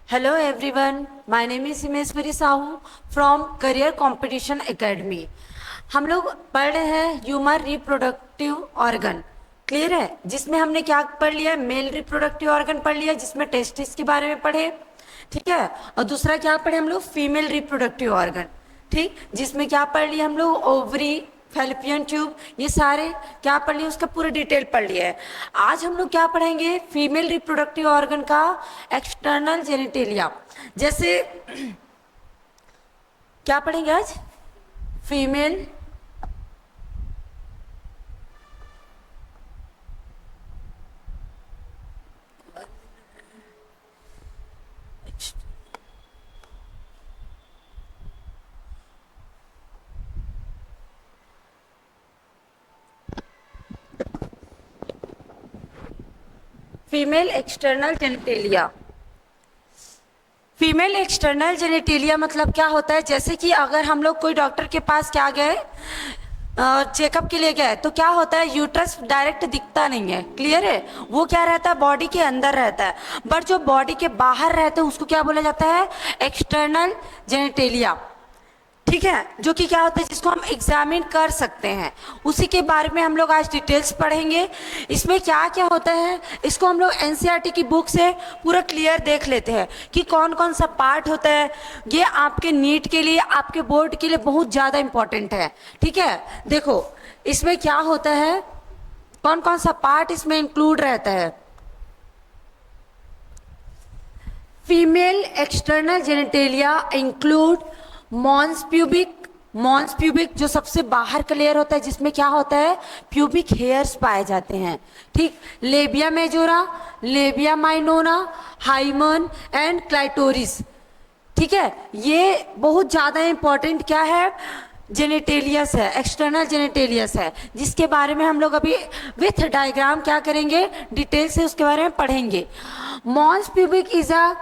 Hello everyone, my name is Himeshwari Sahu from career competition academy. हम लोग पढ़ रहे हैं ह्यूमन रिप्रोडक्टिव ऑर्गन। क्लियर है? जिसमें हमने क्या पढ़ लिया? मेल रिप्रोडक्टिव ऑर्गन पढ़ लिया, जिसमें टेस्टिस के बारे में पढ़े। ठीक है। और दूसरा क्या पढ़े हम लोग? Female reproductive organ. ठीक, जिसमें क्या पढ़ लिया हम लोग? ओवरी, फैलोपियन ट्यूब, ये सारे क्या पढ़ लिए, उसका पूरा डिटेल पढ़ लिया है। आज हम लोग क्या पढ़ेंगे? फीमेल रिप्रोडक्टिव ऑर्गन का एक्सटर्नल जेनिटेलिया। जैसे क्या पढ़ेंगे आज? Female female external genitalia. Female external genitalia मतलब क्या होता है? जैसे कि अगर हम लोग कोई डॉक्टर के पास क्या गए, चेकअप के लिए गए, तो क्या होता है? यूट्रस डायरेक्ट दिखता नहीं है। क्लियर है? वो क्या रहता है? बॉडी के अंदर रहता है। बट जो बॉडी के बाहर रहते हैं उसको क्या बोला जाता है? External genitalia. ठीक है, जो कि क्या होता है, जिसको हम एग्जामिन कर सकते हैं, उसी के बारे में हम लोग आज डिटेल्स पढ़ेंगे। इसमें क्या क्या होता है, इसको हम लोग एनसीईआरटी की बुक से पूरा क्लियर देख लेते हैं कि कौन कौन सा पार्ट होता है। ये आपके नीट के लिए, आपके बोर्ड के लिए बहुत ज़्यादा इंपॉर्टेंट है। ठीक है, देखो इसमें क्या होता है, कौन कौन सा पार्ट इसमें इंक्लूड रहता है। Female external genitalia include mons pubic. Mons pubic जो सबसे बाहर का लेयर होता है, जिसमें क्या होता है? प्यूबिक हेयर्स पाए जाते हैं। ठीक, labia majora, labia minora, hymen and clitoris. ठीक है, ये बहुत ज़्यादा इंपॉर्टेंट क्या है? जेनिटेलियस है, एक्सटर्नल जेनिटेलियस है, जिसके बारे में हम लोग अभी विथ डायग्राम क्या करेंगे, डिटेल से उसके बारे में पढ़ेंगे। Mons pubic is a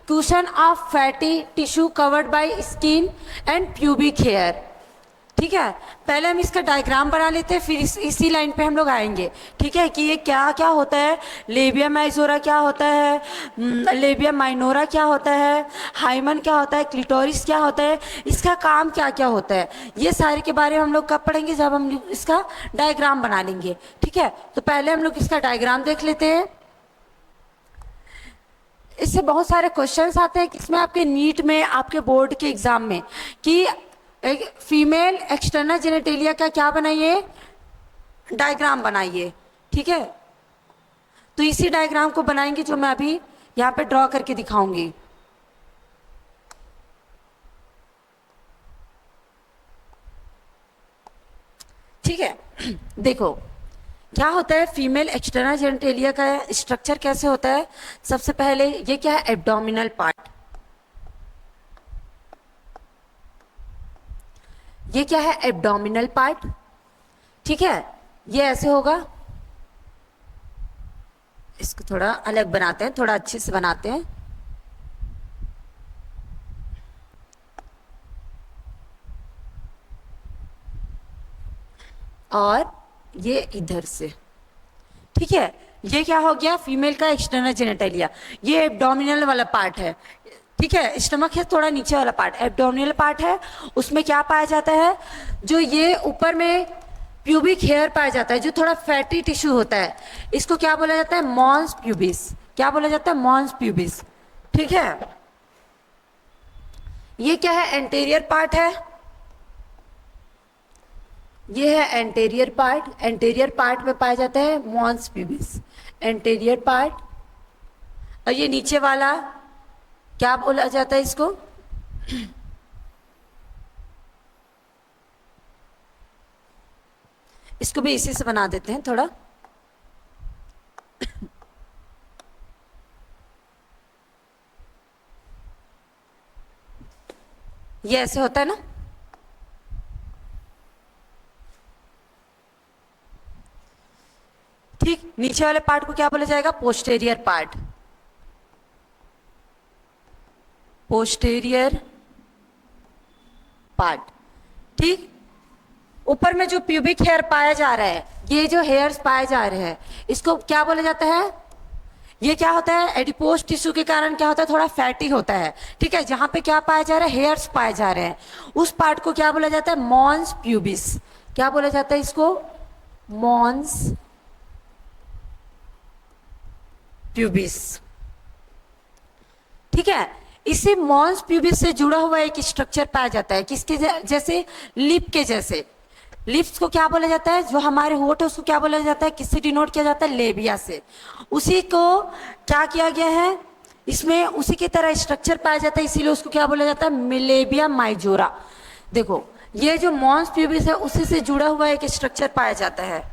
cushion of fatty tissue covered by skin and pubic hair। ठीक है, पहले हम इसका डायग्राम बना लेते हैं, फिर इसी लाइन पे हम लोग आएंगे। ठीक है, कि ये क्या क्या होता है, लेबिया माइजोरा क्या होता है, लेबिया माइनोरा क्या होता है, हाइमन क्या होता है, क्लिटोरिस क्या होता है, इसका काम क्या क्या होता है, ये सारे के बारे में हम लोग कब पढ़ेंगे? जब हम इसका डायग्राम बना लेंगे। ठीक है, तो पहले हम लोग इसका डायग्राम देख लेते हैं। इससे बहुत सारे क्वेश्चंस आते हैं किसमें, आपके नीट में, आपके बोर्ड के एग्जाम में, कि एक फीमेल एक्सटर्नल जेनिटेलिया का क्या बनाइए? डायग्राम बनाइए। ठीक है, तो इसी डायग्राम को बनाएंगे जो मैं अभी यहाँ पे ड्रॉ करके दिखाऊंगी। ठीक है, देखो क्या होता है फीमेल एक्सटर्नल जेनिटेलिया का स्ट्रक्चर कैसे होता है। सबसे पहले ये क्या है? Abdominal part. ये क्या है? Abdominal part. ठीक है, ये ऐसे होगा। इसको थोड़ा अलग बनाते हैं, थोड़ा अच्छे से बनाते हैं। और ये इधर से। ठीक है, ये क्या हो गया? फीमेल का एक्सटर्नल जेनिटेलिया। ये एब्डोमिनल वाला पार्ट है। ठीक है, स्टमक है थोड़ा नीचे वाला पार्ट, एब्डोमिनल पार्ट है। उसमें क्या पाया जाता है? जो ये ऊपर में प्यूबिक हेयर पाया जाता है, जो थोड़ा फैटी टिश्यू होता है, इसको क्या बोला जाता है? Mons pubis. क्या बोला जाता है? Mons pubis. ठीक है, ये क्या है? एंटीरियर पार्ट है। ये है एंटीरियर पार्ट। एंटीरियर पार्ट में पाया जाता है मॉन्स प्यूबिस, एंटीरियर पार्ट। और ये नीचे वाला क्या बोला जाता है इसको? इसको भी इसी से बना देते हैं थोड़ा। ये ऐसे होता है ना। ठीक, नीचे वाले पार्ट को क्या बोला जाएगा? Posterior part. Posterior part. ठीक, ऊपर में जो प्यूबिक हेयर पाया जा रहा है, ये जो हेयर्स पाए जा रहे हैं, इसको क्या बोला जाता है? ये क्या होता है, एडिपोज टिश्यू के कारण क्या होता है, थोड़ा फैटी होता है, ठीक है। जहां पे क्या पाया जा रहा है, हेयर्स पाए जा रहे हैं, उस पार्ट को क्या बोला जाता है, मॉन्स प्यूबिस। क्या बोला जाता है इसको, मॉन्स प्यूबिस, ठीक है। इसी मॉन्स प्यूबिस से जुड़ा हुआ एक स्ट्रक्चर पाया जाता है, किसके जैसे, लिप के जैसे। लिप्स को क्या बोला जाता है, जो हमारे होठ है उसको क्या बोला जाता है, किससे डिनोट किया जाता है, लेबिया से। उसी को क्या किया गया है, इसमें उसी की तरह स्ट्रक्चर पाया जाता है, इसीलिए उसको क्या बोला जाता है, लेबिया माइजोरा। देखो ये जो मॉन्स प्यूबिस है उसी से जुड़ा हुआ एक स्ट्रक्चर पाया जाता है।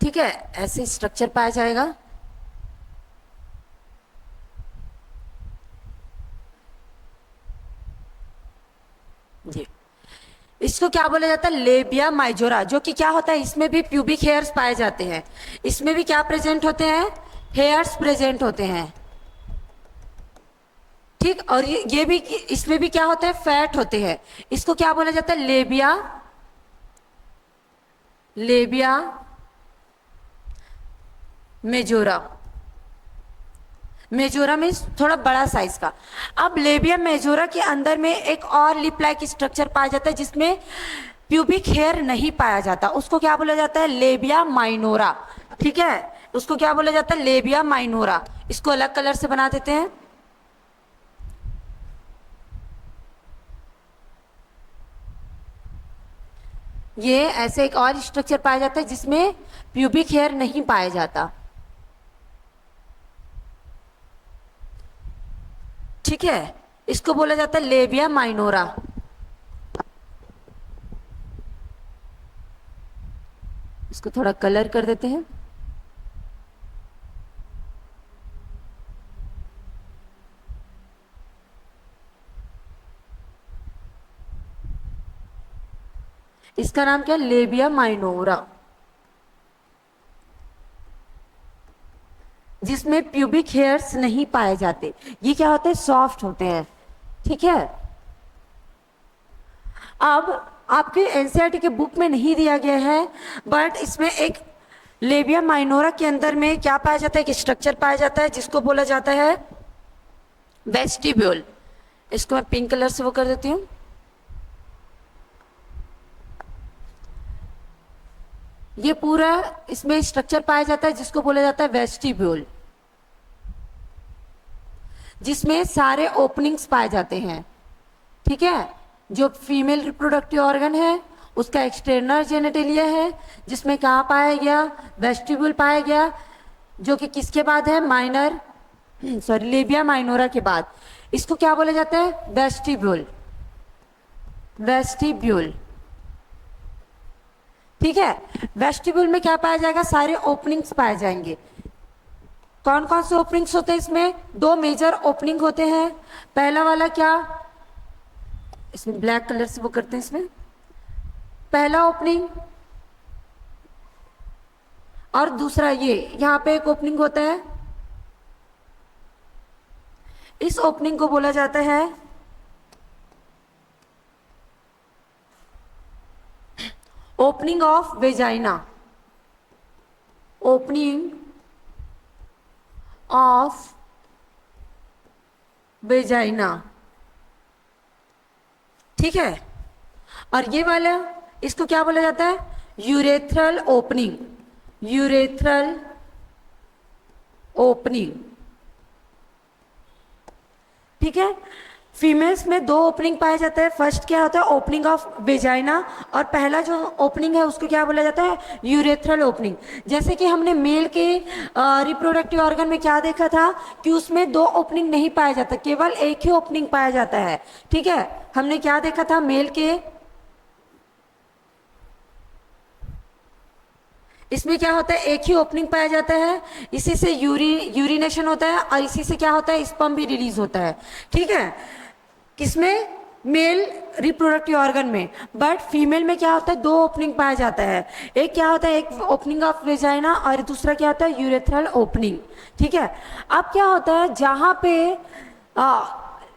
ठीक है, ऐसे स्ट्रक्चर पाया जाएगा। जी, इसको क्या बोला जाता है, लेबिया माइजोरा, जो कि क्या होता है, इसमें भी प्यूबिक हेयर्स पाए जाते हैं। इसमें भी क्या प्रेजेंट होते हैं, हेयर्स प्रेजेंट होते हैं, ठीक। और ये भी, इसमें भी क्या होता है, फैट होते हैं। इसको क्या बोला जाता है, लेबिया, लेबिया मेजोरा। मेजोरा में थोड़ा बड़ा साइज का। अब लेबिया मेजोरा के अंदर में एक और लिप लाइक स्ट्रक्चर पाया जाता है जिसमें प्यूबिक हेयर नहीं पाया जाता, उसको क्या बोला जाता है, लेबिया माइनोरा, ठीक है। उसको क्या बोला जाता है, लेबिया माइनोरा। इसको अलग कलर से बना देते हैं। ये ऐसे एक और स्ट्रक्चर पाया जाता है जिसमें प्यूबिक हेयर नहीं पाया जाता, ठीक है। इसको बोला जाता है लेबिया माइनोरा। इसको थोड़ा कलर कर देते हैं। इसका नाम क्या, लेबिया माइनोरा, जिसमें प्यूबिक हेयर्स नहीं पाए जाते। ये क्या होते हैं, सॉफ्ट होते हैं, ठीक है। अब आपके एनसीईआरटी के बुक में नहीं दिया गया है, बट इसमें एक लेबिया माइनोरा के अंदर में क्या पाया जाता है, एक स्ट्रक्चर पाया जाता है जिसको बोला जाता है वेस्टिब्यूल। इसको मैं पिंक कलर से वो कर देती हूँ। ये पूरा इसमें स्ट्रक्चर पाया जाता है जिसको बोला जाता है वेस्टिब्यूल, जिसमें सारे ओपनिंग्स पाए जाते हैं, ठीक है। जो फीमेल रिप्रोडक्टिव ऑर्गन है उसका एक्सटर्नल जेनिटेलिया है, जिसमें कहाँ पाया गया, वेस्टिब्यूल पाया गया, जो कि किसके बाद है, माइनर सॉरी लेबिया माइनोरा के बाद। इसको क्या बोला जाता है, वेस्टिब्यूल, वेस्टिब्यूल, ठीक है। वेस्टिब्यूल में क्या पाया जाएगा, सारे ओपनिंग्स पाए जाएंगे। कौन कौन से ओपनिंग्स होते हैं इसमें, दो मेजर ओपनिंग होते हैं। पहला वाला क्या, इसमें ब्लैक कलर से वो करते हैं, इसमें पहला ओपनिंग, और दूसरा ये यहाँ पे एक ओपनिंग होता है, इस ओपनिंग को बोला जाता है opening of vagina, opening of vagina, ठीक है। और ये वाला, इसको क्या बोला जाता है, यूरेथ्रल ओपनिंग, यूरेथ्रल ओपनिंग, ठीक है। फीमेल्स में दो ओपनिंग पाया जाता है। फर्स्ट क्या होता है, ओपनिंग ऑफ वेजाइना, और पहला जो ओपनिंग है उसको क्या बोला जाता है, यूरेथ्रल ओपनिंग। जैसे कि हमने मेल के रिप्रोडक्टिव ऑर्गन में क्या देखा था कि उसमें दो ओपनिंग नहीं पाया जाता, केवल एक ही ओपनिंग पाया जाता है, ठीक है। हमने क्या देखा था, मेल के, इसमें क्या होता है, एक ही ओपनिंग पाया जाता है, इसी से यूरिनेशन होता है, और इसी से क्या होता है, स्पर्म भी रिलीज होता है, ठीक है। किसमें, मेल रिप्रोडक्टिव ऑर्गन में। बट फीमेल में क्या होता है, दो ओपनिंग पाया जाता है। एक क्या होता है, एक ओपनिंग ऑफ वेजाइना, और दूसरा क्या होता है, यूरेथ्रल ओपनिंग, ठीक है। अब क्या होता है, जहां पे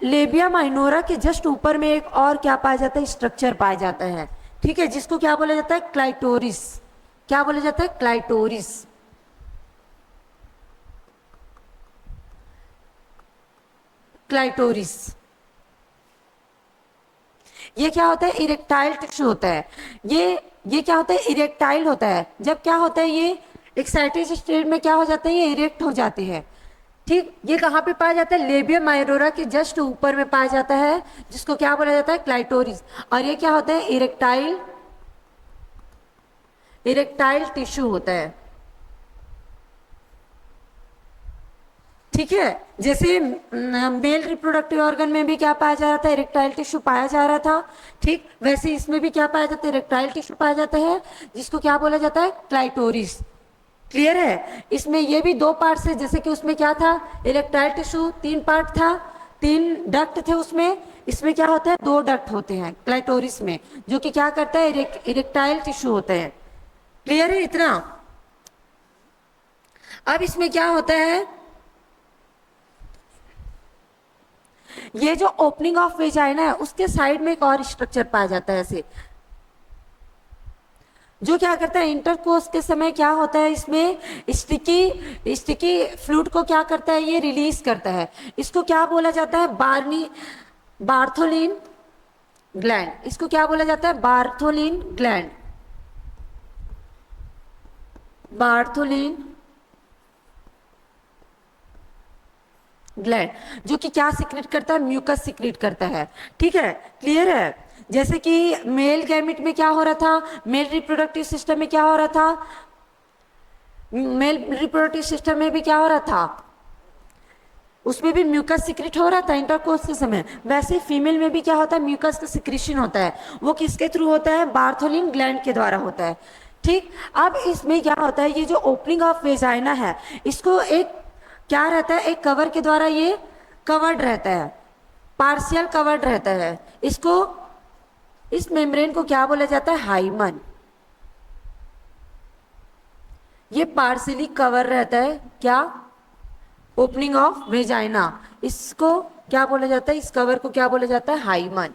लेबिया माइनोरा के जस्ट ऊपर में एक और क्या पाया जाता है, स्ट्रक्चर पाया जाता है, ठीक है, जिसको क्या बोला जाता है, क्लाइटोरिस। क्या बोला जाता है, क्लाइटोरिस। क्लाइटोरिस। ये क्या होता है, इरेक्टाइल टिश्यू होता है। ये क्या होता है, इरेक्टाइल होता है। जब क्या होता है, ये एक्साइटेड स्टेट में क्या हो जाता है, ये इरेक्ट हो जाते हैं। ठीक, ये कहाँ पे पाया जाता है, लेबिया माइनोरा के जस्ट ऊपर में पाया जाता है, जिसको क्या बोला जाता है, क्लाइटोरिस। और ये क्या होता है, इरेक्टाइल टिश्यू होता है। ठीक है, जैसे मेल रिप्रोडक्टिव ऑर्गन में भी क्या पाया जा रहा था, इरेक्टाइल टिश्यू पाया जा रहा था। ठीक, वैसे इसमें भी क्या पाया जाता है, इरेक्टाइल टिश्यू पाया जाता है, जिसको क्या बोला जाता है, क्लाइटोरिस। क्लियर है, इसमें ये भी दो पार्ट है, जैसे कि उसमें क्या था, इरेक्टाइल टिश्यू 3 पार्ट था, 3 डक्ट थे उसमें। इसमें क्या होता है, 2 डक्ट होते हैं क्लाइटोरिस में, जो कि क्या करता है, इरेक्टाइल टिश्यू होते हैं। क्लियर है इतना। अब इसमें क्या होता है, ये जो ओपनिंग ऑफ वेजाइना है, उसके साइड में एक और स्ट्रक्चर पाया जाता है ऐसे, जो क्या करता है, इंटरकोर्स के समय क्या होता है, इसमें स्टिकी फ्लूइड को क्या करता है, ये रिलीज करता है। इसको क्या बोला जाता है, बार्थोलिन ग्लैंड। इसको क्या बोला जाता है, बार्थोलिन ग्लैंड। बार्थोलिन ग्लैंड, जो कि क्या सिक्रेट करता है, म्यूकस सिक्रेट करता है। ठीक है, क्लियर है। जैसे कि मेल गैमिट में क्या हो रहा था, मेल रिप्रोडक्टिव सिस्टम में क्या हो रहा था, मेल रिप्रोडक्टिव सिस्टम में भी क्या हो रहा था, उसमें भी म्यूकस सिक्रेट हो रहा था इंटरकोर्स के समय। वैसे फीमेल में भी क्या होता है, म्यूकस का सिक्रेशन होता है। वो किसके थ्रू होता है, बार्थोलिन ग्लैंड के द्वारा होता है। ठीक, अब इसमें क्या होता है, ये जो ओपनिंग ऑफ वेजाइना है, इसको एक क्या रहता है, एक कवर के द्वारा ये कवर्ड रहता है, पार्शियल कवर्ड रहता है। इसको, इस मेम्ब्रेन को क्या बोला जाता है, हाइमन। ये पार्शियली कवर रहता है, क्या, ओपनिंग ऑफ वेजाइना। इसको क्या बोला जाता है, इस कवर को क्या बोला जाता है, हाइमन।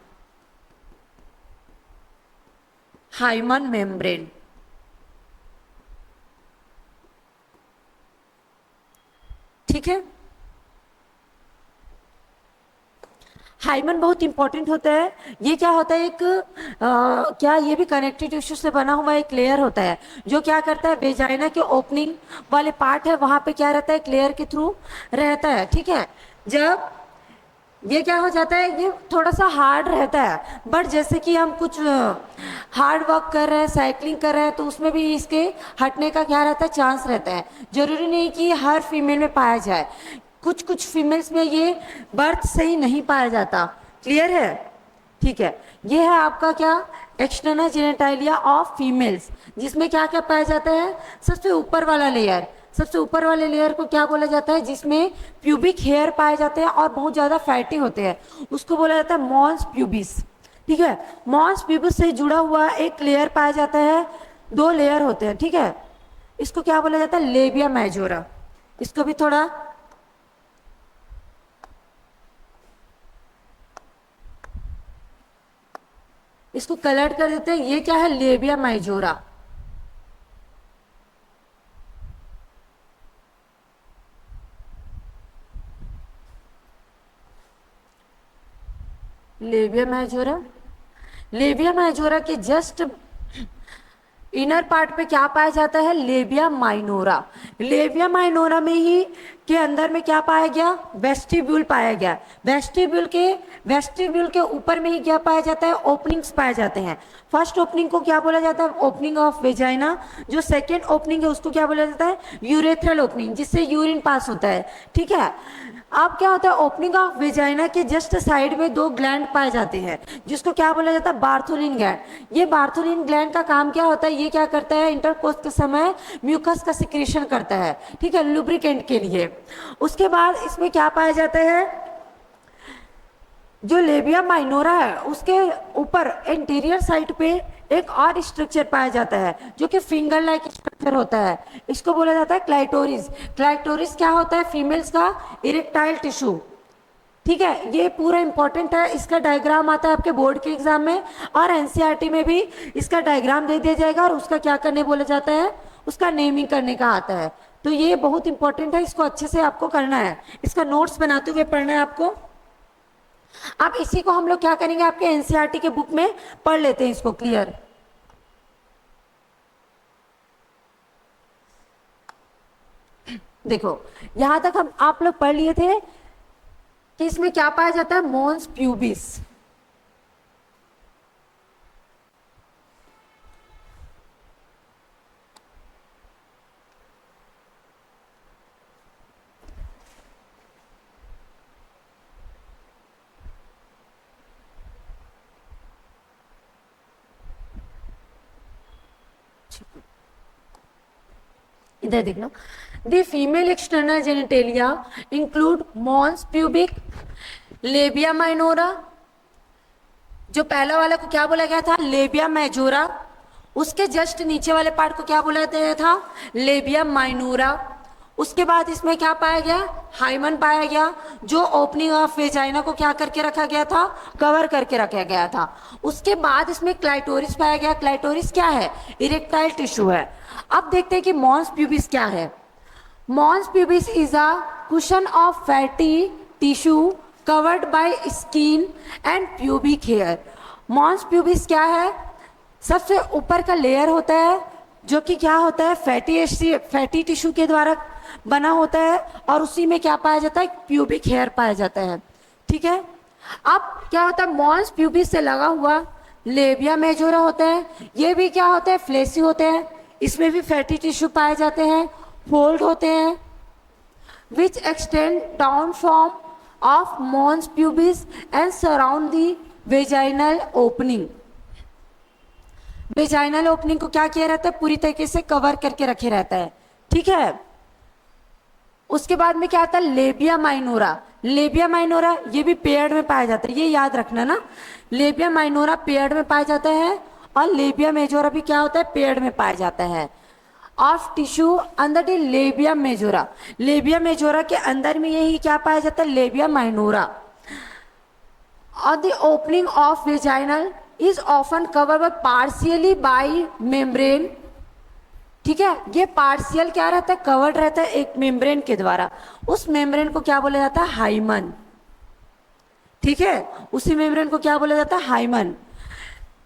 Hymen membrane. ठीक है, हाइमन बहुत इंपॉर्टेंट होता है। ये क्या होता है, एक क्या, ये भी कनेक्टिव टिश्यू से बना हुआ एक लेयर होता है, जो क्या करता है, वेजाइना के ओपनिंग वाले पार्ट है, वहां पे क्या रहता है, एक लेयर के थ्रू रहता है। ठीक है, जब ये क्या हो जाता है, ये थोड़ा सा हार्ड रहता है, बट जैसे कि हम कुछ हार्ड वर्क कर रहे हैं, साइकिलिंग कर रहे हैं, तो उसमें भी इसके हटने का क्या रहता है, चांस रहता है। जरूरी नहीं कि हर फीमेल में पाया जाए, कुछ कुछ फीमेल्स में ये बर्थ से ही नहीं पाया जाता। क्लियर है, ठीक है। ये है आपका क्या, एक्सटर्नल जेनेटाइलिया ऑफ फीमेल्स, जिसमें क्या क्या पाया जाता है, सबसे ऊपर वाला लेयर, सबसे ऊपर वाले लेयर को क्या बोला जाता है, जिसमें प्यूबिक हेयर पाए जाते हैं और बहुत ज़्यादा फैटी होते हैं, उसको बोला जाता है मॉन्स प्यूबिस। ठीक है, मॉन्स प्यूबिस से जुड़ा हुआ एक लेयर पाया जाता है, 2 लेयर होते हैं। ठीक है, इसको क्या बोला जाता है, लेबिया मेजोरा। इसको भी थोड़ा इसको कलर कर देते हैं। ये क्या है, लेबिया मेजोरा। लेबिया मेजोरा, लेबिया मेजोरा के जस्ट इनर पार्ट पे क्या पाया जाता है, लेबिया माइनोरा। लेबिया माइनोरा में ही के अंदर में क्या पाया गया, वेस्टिब्यूल पाया गया। वेस्टिब्यूल के ऊपर में ही क्या पाया जाता है, ओपनिंग्स पाए जाते हैं। फर्स्ट ओपनिंग को क्या बोला जाता है, ओपनिंग ऑफ वेजाइना। जो सेकेंड ओपनिंग है उसको क्या बोला जाता है, यूरेथ्रल ओपनिंग, जिससे यूरिन पास होता है। ठीक है, अब क्या होता है, ओपनिंग ऑफ वेजाइना के जस्ट साइड में 2 ग्लैंड पाए जाते हैं, जिसको क्या बोला जाता है, बार्थोलिन ग्लैंड। ये बार्थोलिन ग्लैंड का काम क्या होता है, ये क्या करता है, इंटरकोर्स के समय म्यूकस का सिक्रेशन करता है। ठीक है, लुब्रिकेंट के लिए। उसके बाद इसमें क्या पाया जाता है, जो लेबिया माइनोरा है उसके ऊपर इंटीरियर साइड पे एक और स्ट्रक्चर पाया जाता है, जो कि फिंगर लाइक स्ट्रक्चर होता है। इसको बोला जाता है क्लाइटोरिस। क्लाइटोरिस क्या होता है, फीमेल्स का इरेक्टाइल टिश्यू। ठीक है, ये पूरा इंपॉर्टेंट है, इसका डायग्राम आता है आपके बोर्ड के एग्जाम में, और एनसीईआरटी में भी इसका डायग्राम दे दिया जाएगा, और उसका क्या करने बोला जाता है, उसका नेमिंग करने का आता है। तो ये बहुत इंपॉर्टेंट है, इसको अच्छे से आपको करना है, इसका नोट्स बनाते हुए पढ़ना है आपको। अब इसी को हम लोग क्या करेंगे, आपके एनसीईआरटी के बुक में पढ़ लेते हैं इसको क्लियर। देखो यहां तक हम आप लोग पढ़ लिए थे कि इसमें क्या पाया जाता है, मॉन्स प्यूबिस। इधर देखना, the female external genitalia include mons pubic, labia minora, जो पहला वाला को क्या बोला गया था, लेबिया मेजोरा, उसके जस्ट नीचे वाले पार्ट को क्या बोला गया था, लेबिया माइनोरा। उसके बाद इसमें क्या पाया गया, हाइमन पाया गया, जो ओपनिंग ऑफ वेजाइना को क्या करके रखा गया था, कवर करके रखा गया था। उसके बाद इसमें क्लाइटोरिस पाया गया। क्लाइटोरिस क्या है, इरेक्टाइल टिश्यू है। अब देखते हैं कि मॉन्स प्यूबिस क्या है। Mons pubis is a cushion of fatty tissue covered by skin and pubic hair. Mons pubis क्या है, सबसे ऊपर का लेयर होता है जो कि क्या होता है, फैटी टिश्यू के द्वारा बना होता है, और उसी में क्या पाया जाता है, प्यूबिक हेयर पाया जाता है। ठीक है, अब क्या होता है, मॉन्स प्यूबिस से लगा हुआ लेबिया मेजोरा होता है, ये भी क्या होता है, फ्लेसी होते हैं, इसमें भी फैटी टिश्यू पाए जाते हैं, फोल्ड होते हैं, which extend down from of mons pubis and surround the vaginal opening. Vaginal opening को क्या किया रहता है, पूरी तरीके से कवर करके रखे रहता है। ठीक है, उसके बाद में क्या आता है, लेबिया माइनोरा। लेबिया माइनोरा ये भी पेयर्ड में पाया जाता है, ये याद रखना ना, लेबिया माइनोरा पेयर्ड में पाया जाता है, और लेबिया मेजोरा भी क्या होता है, पेयर्ड में पाया जाता है। ऑफ टिश्यू अंदर दी लेबिया मेजोरा, लेबिया मेजोरा के अंदर में यही क्या पाया जाता है, लेबिया माइनोरा। और the opening of vaginal is often covered partially bye membrane. ठीक है, ये पार्शियल क्या रहता है, कवर्ड रहता है एक मेम्ब्रेन के द्वारा, उस मेम्ब्रेन को क्या बोला जाता है, हाइमन। ठीक है, उसी मेम्ब्रेन को क्या बोला जाता है, hymen.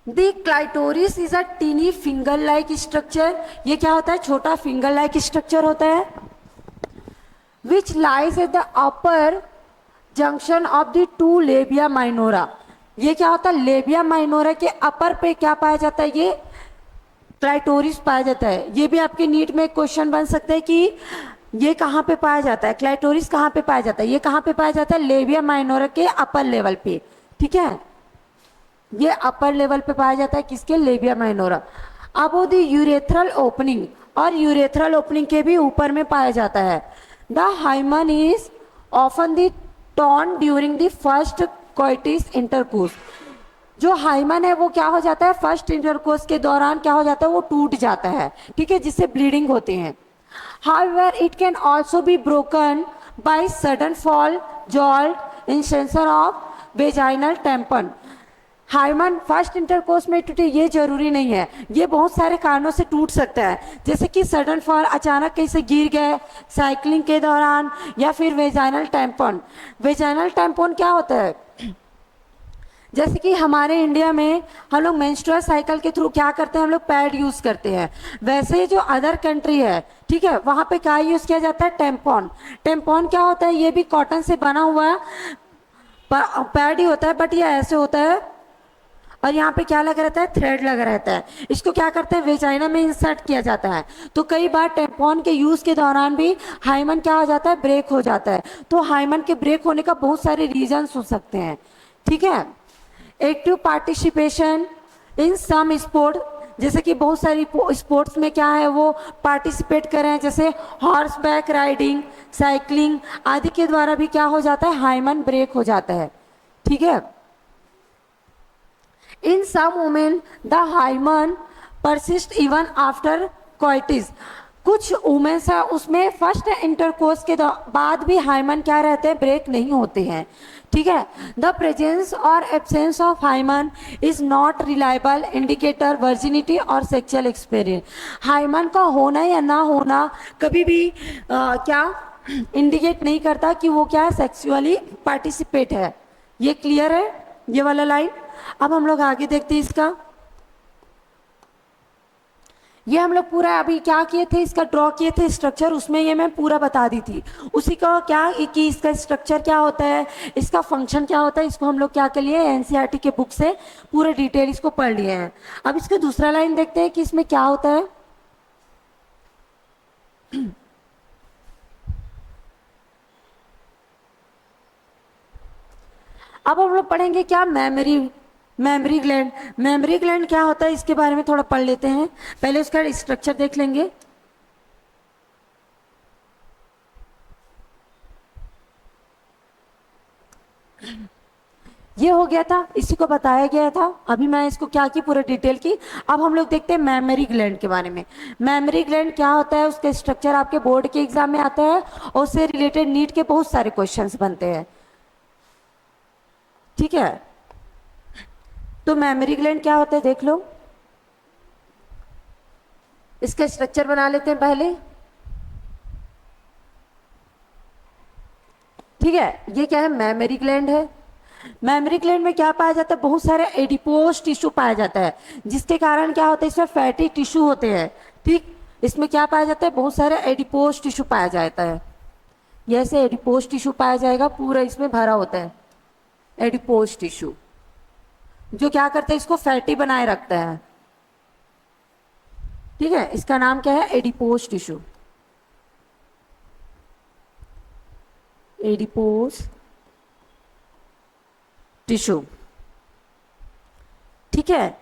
The clitoris is a tiny finger like structure, ये क्या होता है, छोटा फिंगर लाइक स्ट्रक्चर होता है, which lies at the upper junction of the two labia minora. ये क्या होता है, लेबिया माइनोरा के अपर पे क्या पाया जाता है, ये क्लाइटोरिस पाया जाता है। ये भी आपके नीट में क्वेश्चन बन सकता है कि ये कहाँ पे पाया जाता है, क्लाइटोरिस कहाँ पे पाया जाता है, ये कहाँ पे पाया जाता है, लेबिया माइनोरा के अपर लेवल पे। ठीक है, ये अपर लेवल पे पाया जाता है, किसके, लेबिया माइनोरा। अब वो दी यूरेथ्रल ओपनिंग, और यूरेथ्रल ओपनिंग के भी ऊपर में पाया जाता है। The hymen is often the torn during the first coitus intercourse. जो हाइमन है वो क्या हो जाता है, फर्स्ट इंटरकोर्स के दौरान क्या हो जाता है, वो टूट जाता है। ठीक है, जिससे ब्लीडिंग होते हैं। However, it can also be broken by sudden fall, jolt, insertion of vaginal tampon. Hymen first intercourse में टूटे ये जरूरी नहीं है, ये बहुत सारे कारणों से टूट सकता है, जैसे कि सडन फॉल, अचानक कहीं से गिर गए साइकिलिंग के दौरान, या फिर वेजाइनल टैम्पॉन। वेजाइनल टैम्पॉन क्या होता है, जैसे कि हमारे इंडिया में हम लोग मेंस्ट्रुअल साइकिल के थ्रू क्या करते हैं, हम लोग पैड यूज करते हैं, वैसे ही जो अदर कंट्री है, ठीक है, वहाँ पे क्या यूज किया जाता है, टेम्पॉन। टेम्पॉन क्या होता है, ये भी कॉटन से बना हुआ पैड ही होता है, बट ये ऐसे होता है, और यहाँ पे क्या लगा रहता है, थ्रेड लगा रहता है। इसको क्या करते हैं, वेजाइना में इंसर्ट किया जाता है। तो कई बार टेम्पॉन के यूज के दौरान भी हाइमन क्या हो जाता है, ब्रेक हो जाता है। तो हाइमन के ब्रेक होने का बहुत सारे रीजंस हो सकते हैं। ठीक है, active participation in some sport, जैसे कि बहुत सारी स्पोर्ट्स में क्या है, वो पार्टिसिपेट करें, जैसे हॉर्स बैक राइडिंग, साइकिलिंग आदि के द्वारा भी क्या हो जाता है, हाइमन ब्रेक हो जाता है। ठीक है, in some women the hymen persist even after coitus. कुछ वुमेन्स है उसमें फर्स्ट इंटरकोर्स के बाद भी हाइमन क्या रहते हैं, ब्रेक नहीं होते हैं। ठीक है, द प्रेजेंस और absence of hymen is not reliable indicator virginity और सेक्सुअल एक्सपीरियंस। हाइमन का होना या ना होना कभी भी क्या इंडिकेट नहीं करता कि वो क्या सेक्सुअली पार्टिसिपेट है। ये क्लियर है ये वाला लाइन। अब हम लोग आगे देखते हैं इसका। ये हम लोग पूरा अभी क्या किए थे, इसका ड्रॉ किए थे स्ट्रक्चर, उसमें ये मैं पूरा बता दी थी। उसी का क्या कि इसका स्ट्रक्चर क्या होता है, इसका फंक्शन क्या होता है, इसको हम लोग क्या कर लिए एनसीईआरटी के बुक से पूरे डिटेल इसको पढ़ लिए हैं। अब इसका दूसरा लाइन देखते हैं कि इसमें क्या होता है। अब हम लोग पढ़ेंगे क्या, मेमोरी ग्लैंड। मेमोरी ग्लैंड क्या होता है इसके बारे में थोड़ा पढ़ लेते हैं, पहले उसका स्ट्रक्चर देख लेंगे। ये हो गया था, इसी को बताया गया था। अभी मैं इसको क्या की पूरे डिटेल की। अब हम लोग देखते हैं मेमोरी ग्लैंड के बारे में। मेमोरी ग्लैंड क्या होता है, उसका स्ट्रक्चर आपके बोर्ड के एग्जाम में आता है और उससे रिलेटेड नीट के बहुत सारे क्वेश्चंस बनते हैं। ठीक है, तो मेमोरी ग्लैंड क्या होता है देख लो। इसका स्ट्रक्चर बना लेते हैं पहले। ठीक है, ये क्या है, मेमोरी ग्लैंड है। मेमोरी ग्लैंड में क्या पाया जाता है, बहुत सारे एडिपोज टिश्यू पाया जाता है, जिसके कारण क्या होता है इसमें फैटी टिश्यू होते हैं। ठीक, इसमें क्या पाया जाता है, बहुत सारे एडिपोज टिश्यू पाया जाता है। ये ऐसे एडिपोज टिश्यू पाया जाएगा, पूरा इसमें भरा होता है एडिपोज टिश्यू, जो क्या करता है इसको फैटी बनाए रखता है। ठीक है, इसका नाम क्या है, एडिपोज टिश्यू, एडिपोज टिश्यू। ठीक है,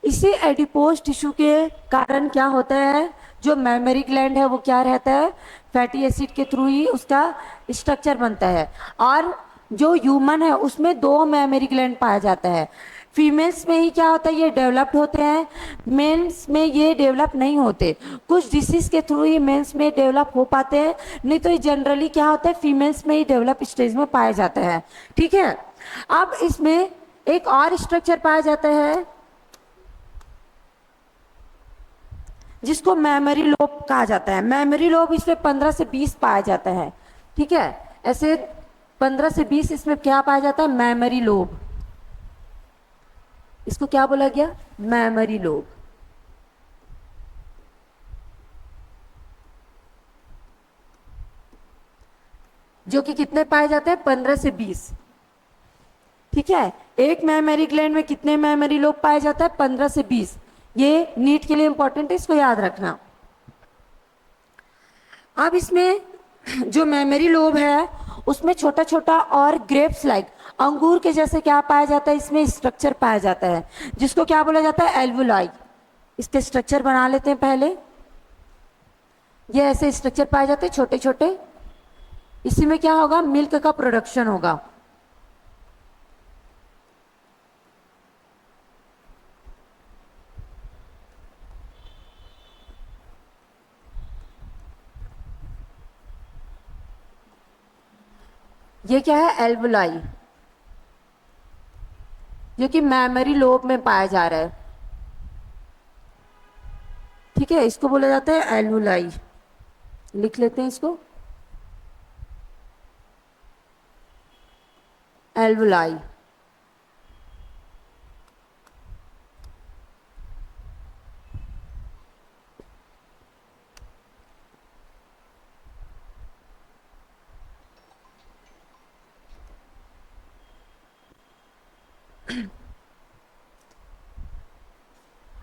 इसी एडिपोज टिश्यू के कारण क्या होता है, जो मेमोरी ग्लैंड है वो क्या रहता है, फैटी एसिड के थ्रू ही उसका स्ट्रक्चर बनता है। और जो ह्यूमन है उसमें 2 मेमोरी ग्लैंड पाया जाता है। फीमेल्स में ही क्या होता है ये डेवलप्ड होते हैं, मेल्स में ये डेवलप नहीं होते। कुछ डिसीज के थ्रू ही मेल्स में डेवलप हो पाते हैं, नहीं तो ये जनरली क्या होता है फीमेल्स में ही डेवलप स्टेज में पाया जाता है। ठीक है, अब इसमें एक और स्ट्रक्चर पाया जाता है जिसको मेमोरी लोब कहा जाता है। मेमोरी लोब इसमें 15 से 20 पाया जाता है। ठीक है, ऐसे 15 से 20 इसमें क्या पाया जाता है, मेमोरी लोब। इसको क्या बोला गया, मेमोरी लोब। जो कि कितने पाए जाते हैं, 15 से 20। ठीक है, एक मेमोरी ग्लैंड में कितने मेमोरी लोब पाया जाता है, 15 से 20। ये नीट के लिए इंपॉर्टेंट है, इसको याद रखना। अब इसमें जो मेमोरी लोब है उसमें छोटा छोटा और ग्रेप्स लाइक अंगूर के जैसे क्या पाया जाता है, इसमें स्ट्रक्चर पाया जाता है, जिसको क्या बोला जाता है, एल्वुलाई। इसके स्ट्रक्चर बना लेते हैं पहले। ये ऐसे स्ट्रक्चर पाए जाते हैं छोटे छोटे। इसी में क्या होगा, मिल्क का प्रोडक्शन होगा। ये क्या है, एल्वुलाई, जो कि मेमोरी लोब में पाया जा रहा है। ठीक है, इसको बोला जाता है एल्वुलाई। लिख लेते हैं इसको, एल्वुलाई।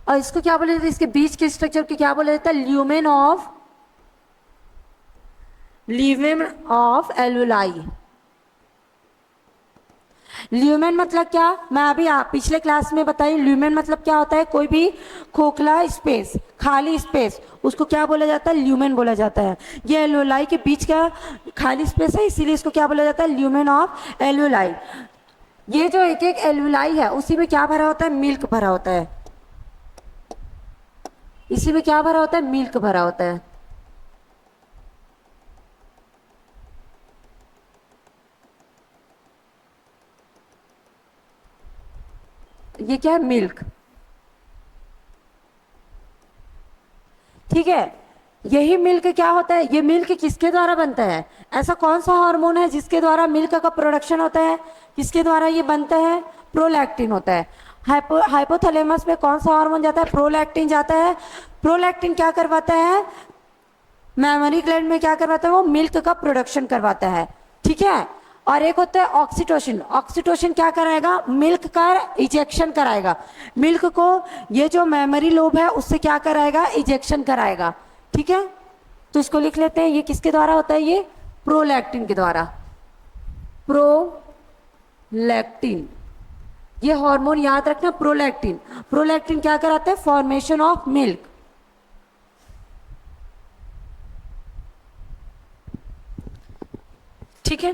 और इसको क्या बोले जाता है, इसके बीच के स्ट्रक्चर को क्या बोला जाता है, ल्यूमेन ऑफ एल्वुलाई। ल्यूमेन मतलब क्या, मैं अभी आप पिछले क्लास में बताई। ल्यूमेन मतलब क्या होता है, कोई भी खोखला स्पेस, खाली स्पेस, उसको क्या बोला जाता है, ल्यूमेन बोला जाता है। ये एल्वुलाई के बीच का खाली स्पेस है, इसीलिए इसको क्या बोला जाता है, ल्यूमेन ऑफ एल्वुलाई। ये जो एक एक एल्वुलाई है उसी में क्या भरा होता है, मिल्क भरा होता है। इसी में क्या भरा होता है, मिल्क भरा होता है। क्या है? मिल्क। ठीक है, यही मिल्क क्या होता है? ये मिल्क किसके द्वारा बनता है? ऐसा कौन सा हार्मोन है जिसके द्वारा मिल्क का प्रोडक्शन होता है? किसके द्वारा ये बनता है? प्रोलैक्टिन होता है। हाइपोथैलेमस में कौन सा हार्मोन जाता है? प्रोलैक्टिन जाता है। प्रोलैक्टिन क्या करवाता है? मेमोरी ग्लैंड में क्या करवाता है? वो मिल्क का प्रोडक्शन करवाता है। ठीक है, और एक होता है ऑक्सीटोसिन। ऑक्सीटोसिन क्या कराएगा? मिल्क का इजेक्शन कराएगा। मिल्क को ये जो मेमोरी लोब है उससे क्या कराएगा? इजेक्शन कराएगा। ठीक है, तो इसको लिख लेते हैं। ये किसके द्वारा होता है? ये प्रोलैक्टिन के द्वारा। प्रोलैक्टिन, ये हार्मोन याद रखना, प्रोलैक्टिन। प्रोलैक्टिन क्या कराता है? Formation of milk. ठीक है,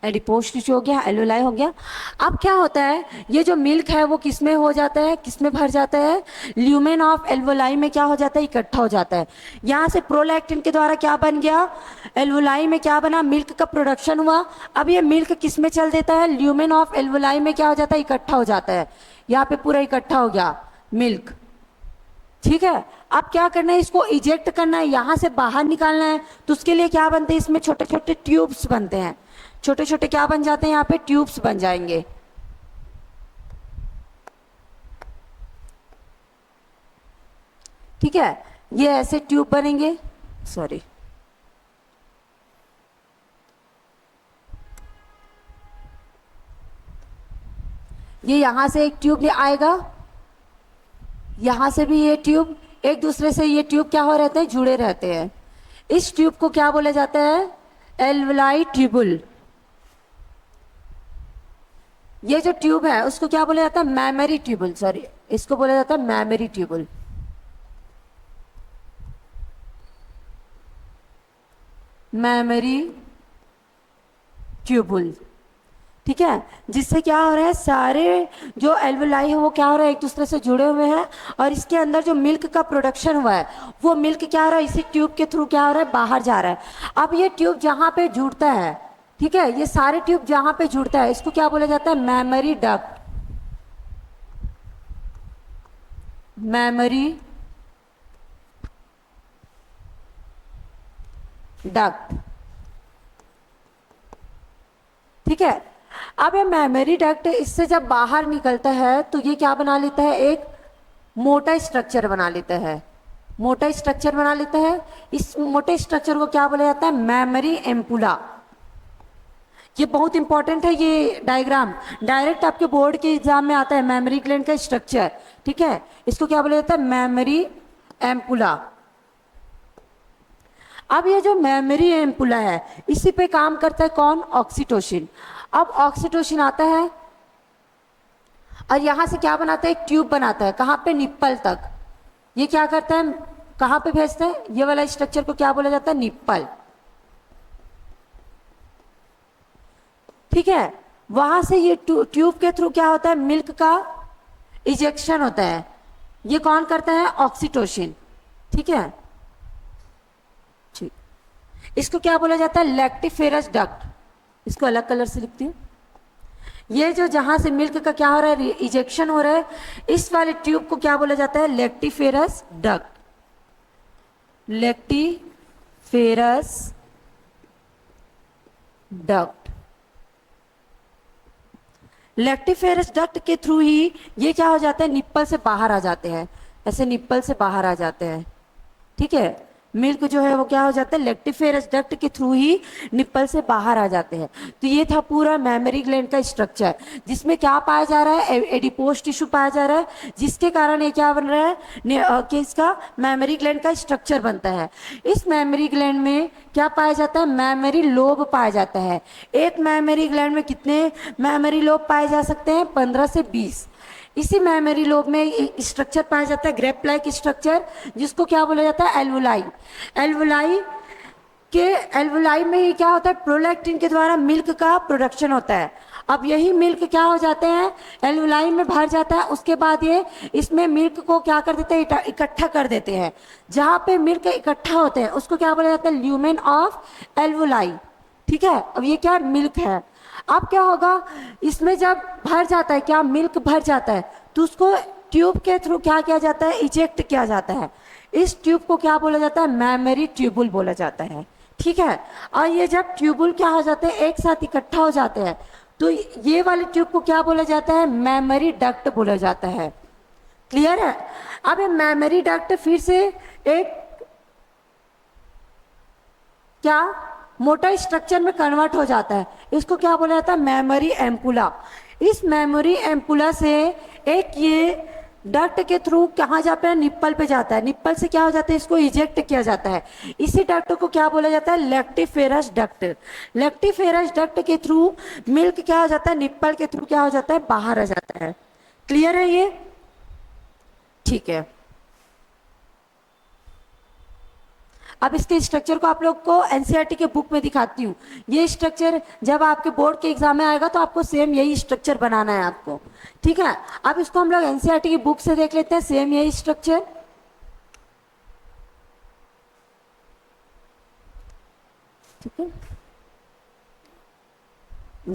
एडिपोज टिश्यू हो गया, एल्वेलाई हो गया। अब क्या होता है? ये जो मिल्क है वो किस में हो जाता है? किस में भर जाता है? ल्यूमेन ऑफ एल्वेलाई में क्या हो जाता है? इकट्ठा हो जाता है। यहाँ से प्रोलैक्टिन के द्वारा क्या बन गया? एल्वेलाई में क्या बना? मिल्क का प्रोडक्शन हुआ। अब ये मिल्क किस में चल देता है? ल्यूमेन ऑफ एल्वेलाई में क्या हो जाता है? इकट्ठा हो जाता है। यहाँ पे पूरा इकट्ठा हो गया मिल्क। ठीक है, अब क्या करना है? इसको इजेक्ट करना है, यहाँ से बाहर निकालना है। तो उसके लिए क्या बनते हैं? इसमें छोटे छोटे ट्यूब्स बनते हैं। छोटे छोटे क्या बन जाते हैं? यहाँ पे ट्यूब्स बन जाएंगे। ठीक है, ये ऐसे ट्यूब बनेंगे। सॉरी, ये यहां से एक ट्यूब आएगा, यहां से भी ये ट्यूब, एक दूसरे से ये ट्यूब क्या हो रहते हैं? जुड़े रहते हैं। इस ट्यूब को क्या बोला जाता है? Alveoli tubule. ये जो ट्यूब है उसको क्या बोला जाता है? Memory tubule. सॉरी, इसको बोला जाता है मेमोरी ट्यूबुल। Memory tubule. ठीक है, जिससे क्या हो रहा है? सारे जो एल्वेलाई है वो क्या हो रहा है? एक दूसरे से जुड़े हुए हैं, और इसके अंदर जो मिल्क का प्रोडक्शन हुआ है वो मिल्क क्या हो रहा है? इसी ट्यूब के थ्रू क्या हो रहा है? बाहर जा रहा है। अब ये ट्यूब जहां पे जुड़ता है, ठीक है, ये सारे ट्यूब जहां पे जुड़ता है इसको क्या बोला जाता है? Memory duct. Memory duct. ठीक है, अब ये मेमोरी डक्ट इससे जब बाहर निकलता है तो ये क्या बना लेता है? एक मोटा स्ट्रक्चर बना लेता है। मोटा स्ट्रक्चर बना लेता है। इस मोटे स्ट्रक्चर को क्या बोला जाता है? Mammary ampulla. ये बहुत इंपॉर्टेंट है, ये डायग्राम डायरेक्ट आपके बोर्ड के एग्जाम में आता है। मेमोरी ग्लैंड का स्ट्रक्चर, ठीक है, इसको क्या बोला जाता है? Mammary ampulla. अब ये जो मेमोरी एम्पुला है इसी पे काम करता है कौन? ऑक्सीटोसिन। अब ऑक्सीटोसिन आता है और यहां से क्या बनाता है? एक ट्यूब बनाता है। कहां पे? निप्पल तक। ये क्या करता है? कहां पे भेजता है? ये वाला स्ट्रक्चर को क्या बोला जाता है? निप्पल। ठीक है, वहां से ये ट्यूब के थ्रू क्या होता है? मिल्क का इजेक्शन होता है। ये कौन करता है? ऑक्सीटोसिन। ठीक है, ठीक, इसको क्या बोला जाता है? Lactiferous duct. इसको अलग कलर से लिखती हूँ। ये जो जहां से मिल्क का क्या हो रहा है? इजेक्शन हो रहा है, इस वाले ट्यूब को क्या बोला जाता है? Lactiferous duct. Lactiferous duct. Lactiferous duct के थ्रू ही ये क्या हो जाता है? निप्पल से बाहर आ जाते हैं। ऐसे निप्पल से बाहर आ जाते हैं। ठीक है, मिल्क जो है वो क्या हो जाता है? लैक्टिफेरस डक्ट के थ्रू ही निप्पल से बाहर आ जाते हैं। तो ये था पूरा मेमोरी ग्लैंड का स्ट्रक्चर, जिसमें क्या पाया जा रहा है? एडिपोज टिश्यू पाया जा रहा है, जिसके कारण ये क्या बन रहा है? कि इसका मेमोरी ग्लैंड का स्ट्रक्चर बनता है। इस मेमोरी ग्लैंड में क्या पाया जाता है? मेमोरी लोब पाया जाता है। एक मेमोरी ग्लैंड में कितने मेमोरी लोब पाए जा सकते हैं? 15 से 20। इसी मेमोरी लोब में एक स्ट्रक्चर पाया जाता है, ग्रेप लाइक स्ट्रक्चर, जिसको क्या बोला जाता है? एल्वोलाई। एल्वोलाई में ये क्या होता है? प्रोलैक्टिन के द्वारा मिल्क का प्रोडक्शन होता है। अब यही मिल्क क्या हो जाते हैं? एल्वोलाई में भर जाता है। उसके बाद ये इसमें मिल्क को क्या कर देते हैं? इकट्ठा कर देते हैं। जहाँ पे मिल्क इकट्ठा होते हैं उसको क्या बोला जाता है? Lumen of alveoli. ठीक है, अब ये क्या? मिल्क है। अब क्या होगा, इसमें जब भर जाता है, क्या मिल्क भर जाता है, तो उसको ट्यूब के थ्रू क्या किया जाता है, इजेक्ट किया जाता है। इस ट्यूब को क्या बोला जाता है, मेमोरी ट्यूबुल बोला जाता है। ठीक है, और ये जब ट्यूबुल क्या हो जाते हैं, एक साथ इकट्ठा हो जाते हैं, तो ये वाले ट्यूब को क्या बोला जाता है, मेमोरी डक्ट बोला जाता है। क्लियर है। अब ये मेमोरी डक्ट फिर से एक क्या मोटा स्ट्रक्चर में कन्वर्ट हो जाता है। इसको क्या बोला जाता है, मेमोरी एम्पुला। इस मेमोरी एम्पुला से एक ये डक्ट के थ्रू कहाँ जाता है, निप्पल पे जाता है। निप्पल से क्या हो जाता है, इसको इजेक्ट किया जाता है। इसी डक्ट को क्या बोला जाता है, लेक्टिफेरस डक्ट। लेक्टिफेरस डक्ट के थ्रू मिल्क क्या हो जाता है, निप्पल के थ्रू क्या हो जाता है, बाहर आ जाता है। क्लियर है ये। ठीक है, अब इसके स्ट्रक्चर को आप लोग को एनसीईआरटी के बुक में दिखाती हूँ। ये स्ट्रक्चर जब आपके बोर्ड के एग्जाम में आएगा तो आपको सेम यही स्ट्रक्चर बनाना है आपको। ठीक है, अब इसको हम लोग एनसीईआरटी की बुक से देख लेते हैं, सेम यही स्ट्रक्चर। ठीक है,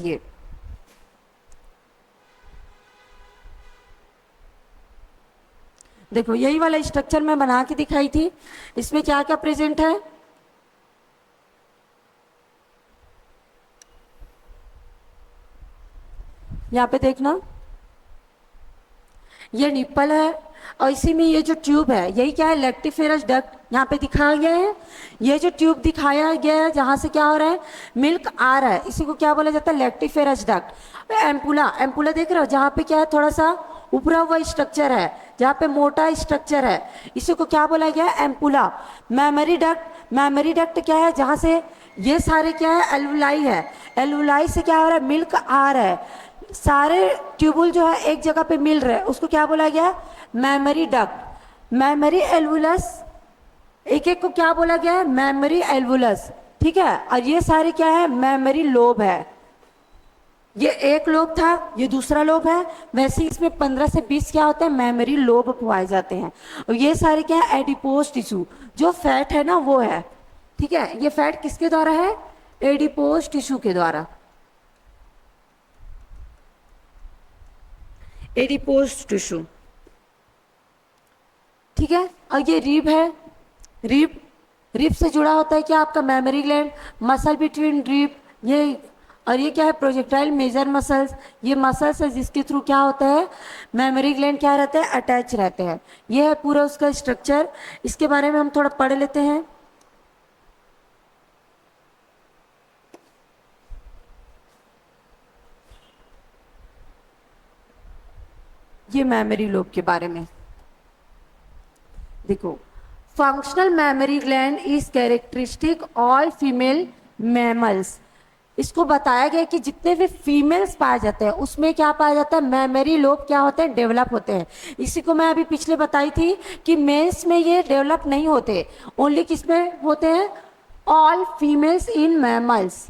ये देखो यही वाला स्ट्रक्चर मैं बना के दिखाई थी। इसमें क्या क्या प्रेजेंट है, यहाँ पे देखना, ये निप्पल है और इसी में ये जो ट्यूब है यही क्या है, लेक्टिफेरस डक्ट यहाँ पे दिखाया गया है। ये जो ट्यूब दिखाया गया है जहाँ से क्या हो रहा है, मिल्क आ रहा है, इसी को क्या बोला जाता है, लेक्टिफेरस डक्ट। एम्पुला, एम्पुला देख रहे हो जहाँ पे क्या है, थोड़ा सा उभरा हुआ स्ट्रक्चर है, जहाँ पे मोटा स्ट्रक्चर है, इसी को क्या बोला गया है, ampulla. Memory duct, memory duct क्या है, जहाँ से ये सारे क्या है, एल्वुलाई है, एल्वुलाई से क्या हो रहा है, मिल्क आ रहा है। सारे ट्यूबुल जो है एक जगह पे मिल रहे हैं, उसको क्या बोला गया, मेमोरी डक्ट। मेमोरी एल्वुलस, एक एक को क्या बोला गया है, मेमोरी एल्वुलस। ठीक है, और ये सारे क्या है, मेमोरी लोब है। ये एक लोब था, ये दूसरा लोब है, वैसे इसमें 15 से 20 क्या होते हैं, मेमोरी लोब पाए जाते हैं। और ये सारे क्या है, एडिपोज टिश्यू, जो फैट है ना वो है। ठीक है, ये फैट किसके द्वारा है, एडिपोज टिश्यू के द्वारा, एडिपोज टिश्यू। ठीक है, और ये रिब है, रिब, रिब से जुड़ा होता है क्या, आपका memory gland, muscle between rib, ये, और ये क्या है, प्रोजेक्टाइल मेजर मसल्स। ये मसल्स है जिसके थ्रू क्या होता है, मेमोरी ग्लैंड क्या रहते हैं, अटैच रहते हैं। ये है पूरा उसका स्ट्रक्चर। इसके बारे में हम थोड़ा पढ़ लेते हैं। ये मेमोरी लोब के बारे में देखो, functional mammary gland is characteristic all female mammals. इसको बताया गया कि जितने भी फीमेल्स पाए जाते हैं उसमें क्या पाया जाता है, मेमोरी लोब क्या होते हैं, डेवलप होते हैं। इसी को मैं अभी पिछले बताई थी कि मेल्स में ये डेवलप नहीं होते, ओनली किसमें होते हैं, all females in mammals.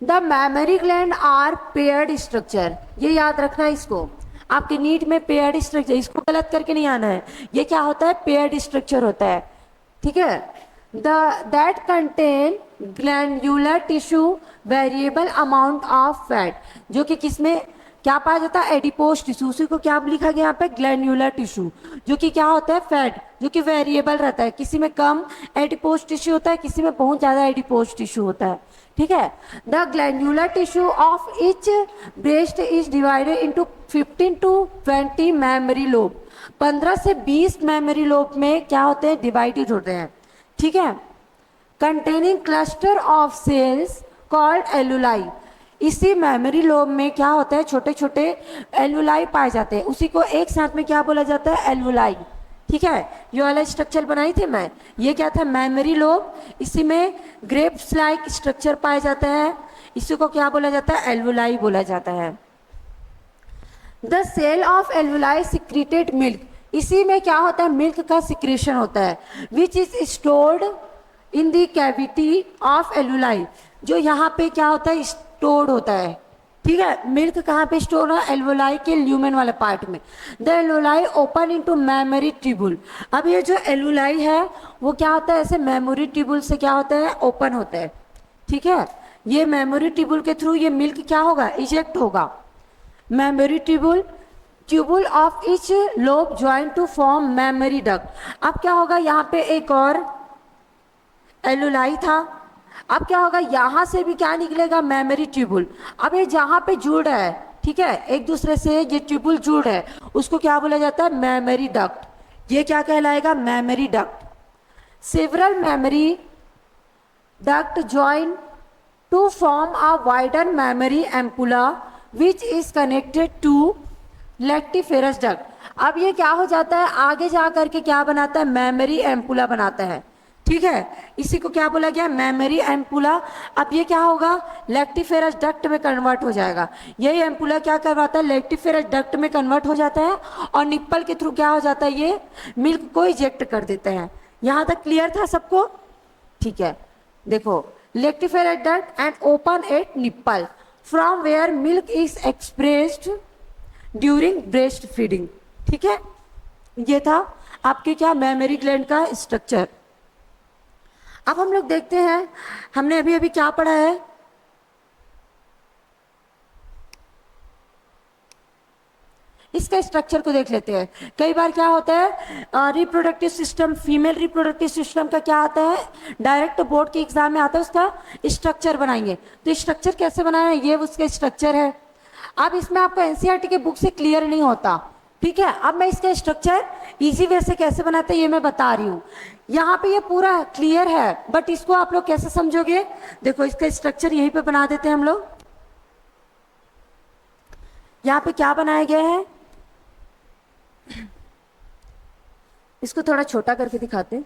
The mammary gland are paired structure, ये याद रखना है इसको, आपके नीट में पेयर्ड स्ट्रक्चर, इसको गलत करके नहीं आना है। ये क्या होता है, पेयर्ड स्ट्रक्चर होता है। ठीक है, that contain glandular tissue variable amount of fat, जो कि किसमें क्या पाया जाता है, एडिपोज टिश्यू। उसी को क्या लिखा गया यहाँ पे, ग्लैंडुलर टिश्यू, जो कि क्या होता है, फैट, जो कि वेरिएबल रहता है, किसी में कम एडिपोज टिश्यू होता है, किसी में बहुत ज्यादा एडिपोज टिश्यू होता है। ठीक है, the glandular tissue of each breast is divided into 15 to 20 memory lobe. 15 से 20 मेमोरी लोब में क्या होते हैं, डिवाइडेड होते हैं। ठीक है, containing cluster of cells called alveoli. इसी मेमोरी लोब में क्या होता है, छोटे छोटे एलुलाई पाए जाते हैं, उसी को एक साथ में क्या बोला जाता है, एलुलाई। ठीक है, ये वाला स्ट्रक्चर बनाई थी मैं, ये क्या था, मेमोरी लोब। इसी में ग्रेप्स लाइक स्ट्रक्चर पाया जाता है, इसी को क्या बोला जाता है, एलुलाई बोला जाता है। The cell of alveoli secreted milk, इसी में क्या होता है, मिल्क का सिक्रेशन होता है, which is stored in the cavity of alveoli, जो यहाँ पे क्या होता है, स्टोर्ड होता है। ठीक है, मिल्क कहाँ पे स्टोर है, एल्वुलाई के ल्यूमेन वाले पार्ट में। The alveoli open into memory tubule. अब ये जो एल्वुलाई है वो क्या होता है, ऐसे मेमोरी ट्यूबुल से क्या होता है, ओपन होता है। ठीक है, ये मेमोरी ट्यूबुल के थ्रू ये मिल्क क्या होगा, इजेक्ट होगा। Mammary tubule, tubule of each lobe join to form mammary duct. अब क्या होगा, यहाँ पे एक और एलुलाई था, अब क्या होगा, यहां से भी क्या निकलेगा, मेमोरी ट्यूबुल। अब ये जहां पे जुड़ है, ठीक है, एक दूसरे से ये ट्यूबुल जुड़ है, उसको क्या बोला जाता है, मेमोरी डक्ट। ये क्या कहलाएगा, mammary duct. Several mammary duct join to form a wider mammary ampulla which is connected to lactiferous duct. अब ये क्या हो जाता है, आगे जा करके क्या बनाता है, मेमोरी एम्पुला बनाता है, ठीक है, इसी को क्या बोला गया, मेमोरी एम्पुला। अब ये क्या होगा, लेक्टिफेरस डक्ट में कन्वर्ट हो जाएगा। यही एम्पुला क्या करवाता है, लेक्टिफेरस डक्ट में कन्वर्ट हो जाता है और निप्पल के थ्रू क्या हो जाता है, ये मिल्क को इजेक्ट कर देते हैं। यहां तक क्लियर था सबको, ठीक है। देखो, lactiferous duct end open at nipple from where milk is expressed during breast feeding, ठीक है। ये था आपके क्या, मेमोरी ग्लैंड का स्ट्रक्चर। अब हम लोग देखते हैं, हमने अभी अभी क्या पढ़ा है, इसका स्ट्रक्चर को देख लेते हैं। कई बार क्या होता है, reproductive system, female reproductive system का क्या आता है, डायरेक्ट बोर्ड के एग्जाम में आता है, उसका स्ट्रक्चर बनाएंगे। तो स्ट्रक्चर कैसे बनाना है, ये उसका स्ट्रक्चर है। अब इसमें आपको एनसीईआरटी के बुक से क्लियर नहीं होता, ठीक है। अब मैं इसका स्ट्रक्चर इजी वे से कैसे बनाते हैं ये मैं बता रही हूँ। यहाँ पे ये पूरा क्लियर है, बट इसको आप लोग कैसे समझोगे, देखो इसका स्ट्रक्चर यहीं पे बना देते हैं हम लोग। यहाँ पे क्या बनाया गया है, इसको थोड़ा छोटा करके दिखाते हैं।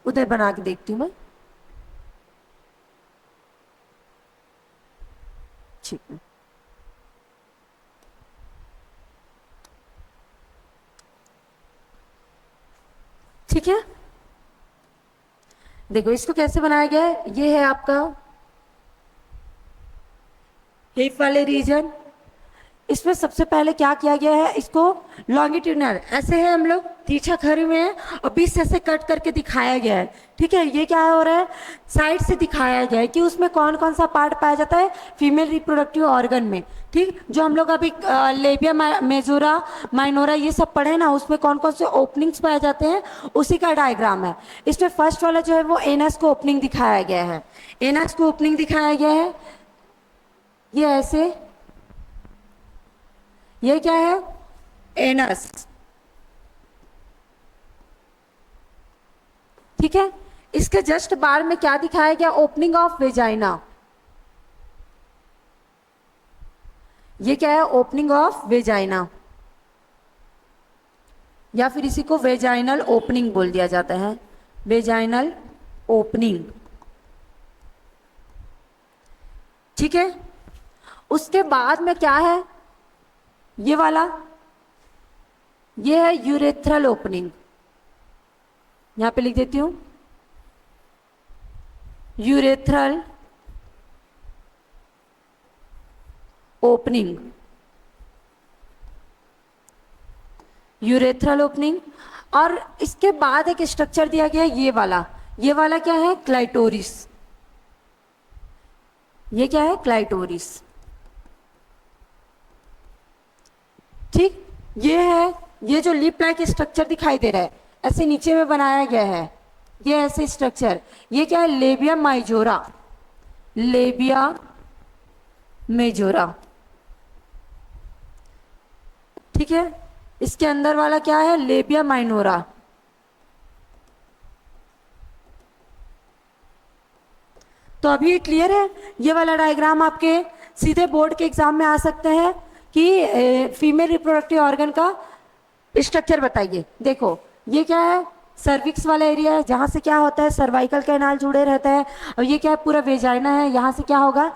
उधर बना के देखती हूँ मैं, ठीक है। ठीक है, देखो इसको कैसे बनाया गया है, ये है आपका हिप वाले रीजन। इसमें सबसे पहले क्या किया गया है, इसको लॉन्गिट्यूडनल ऐसे है, हम लोग तिरछा खड़े में है और बीच से ऐसे कट करके दिखाया गया है, ठीक है। ये क्या हो रहा है, साइड से दिखाया गया है कि उसमें कौन कौन सा पार्ट पाया जाता है फीमेल रिप्रोडक्टिव ऑर्गन में, ठीक। जो हम लोग अभी लेबिया मेजोरा माइनोरा ये सब पढ़े ना, उसमें कौन कौन से ओपनिंग्स पाए जाते हैं, उसी का डायग्राम है। इसमें फर्स्ट वाला जो है वो एनस को ओपनिंग दिखाया गया है, एनस को ओपनिंग दिखाया गया है, ये ऐसे, ये क्या है, एनस, ठीक है। इसके जस्ट बार में क्या दिखाया गया, ओपनिंग ऑफ वेजाइना, ये क्या है, ओपनिंग ऑफ वेजाइना, या फिर इसी को वेजाइनल ओपनिंग बोल दिया जाता है, वेजाइनल ओपनिंग, ठीक है। उसके बाद में क्या है, ये वाला, ये है यूरेथ्रल ओपनिंग, यहां पे लिख देती हूं, यूरेथ्रल ओपनिंग, यूरेथ्रल ओपनिंग। और इसके बाद एक स्ट्रक्चर दिया गया है, ये वाला क्या है, क्लाइटोरिस, ये क्या है, क्लाइटोरिस, ठीक। ये है, ये जो लिप लाइक स्ट्रक्चर दिखाई दे रहा है, ऐसे नीचे में बनाया गया है, ये ऐसे स्ट्रक्चर, ये क्या है, लेबिया माइजोरा, लेबिया मेजोरा, ठीक है। इसके अंदर वाला क्या है, लेबिया माइनोरा। तो अभी ये क्लियर है, ये वाला डायग्राम आपके सीधे बोर्ड के एग्जाम में आ सकते हैं कि फीमेल रिप्रोडक्टिव ऑर्गन का स्ट्रक्चर बताइए। देखो ये क्या है, सर्विक्स वाला एरिया है, जहां से क्या होता है, सर्वाइकल कैनाल जुड़े रहता है, और ये क्या है, पूरा वेजाइना है, यहाँ से क्या होगा,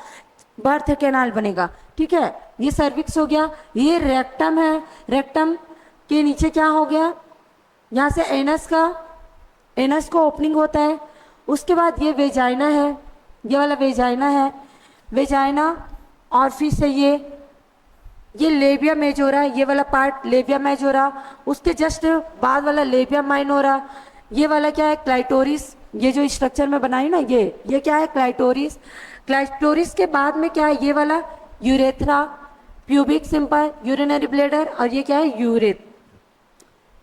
बर्थ कैनाल बनेगा, ठीक है। ये सर्विक्स हो गया, ये रेक्टम है, रेक्टम के नीचे क्या हो गया, यहाँ से एनस को ओपनिंग होता है। उसके बाद ये वेजाइना है, ये वाला वेजाइना है, वेजाइना, और फिर से ये ये लेबिया मेजोरा, ये वाला पार्ट लेबिया मेजोरा, उसके जस्ट बाद वाला लेबिया माइनोरा, ये वाला क्या है क्लाइटोरिस, ये जो स्ट्रक्चर में बनाई ना ये क्या है क्लाइटोरिस। क्लाइटोरिस के बाद में क्या है ये वाला urethra, pubic simple, urinary bladder, और ये क्या है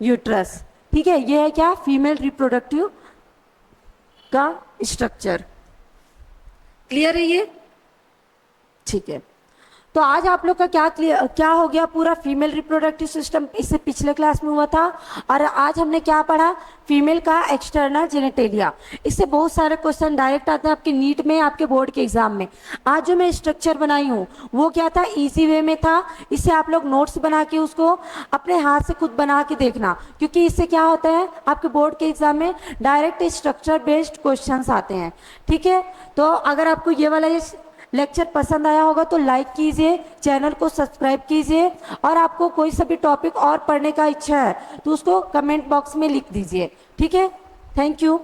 यूट्रस। ठीक है, ये है क्या फीमेल रिप्रोडक्टिव का स्ट्रक्चर। क्लियर है ये? ठीक है, तो आज आप लोग का क्या हो गया पूरा फीमेल रिप्रोडक्टिव सिस्टम, इससे पिछले क्लास में हुआ था। और आज हमने क्या पढ़ा, फीमेल का एक्सटर्नल जेनिटेलिया। इससे बहुत सारे क्वेश्चन डायरेक्ट आते हैं आपके नीट में, आपके बोर्ड के एग्जाम में। आज जो मैं स्ट्रक्चर बनाई हूँ वो क्या था, इजी वे में था। इससे आप लोग नोट्स बना के उसको अपने हाथ से खुद बना के देखना, क्योंकि इससे क्या होता है आपके बोर्ड के एग्जाम में डायरेक्ट स्ट्रक्चर बेस्ड क्वेश्चन आते हैं। ठीक है, तो अगर आपको ये वाला लेक्चर पसंद आया होगा तो लाइक कीजिए, चैनल को सब्सक्राइब कीजिए, और आपको कोई सा भी टॉपिक और पढ़ने का इच्छा है तो उसको कमेंट बॉक्स में लिख दीजिए। ठीक है, थैंक यू।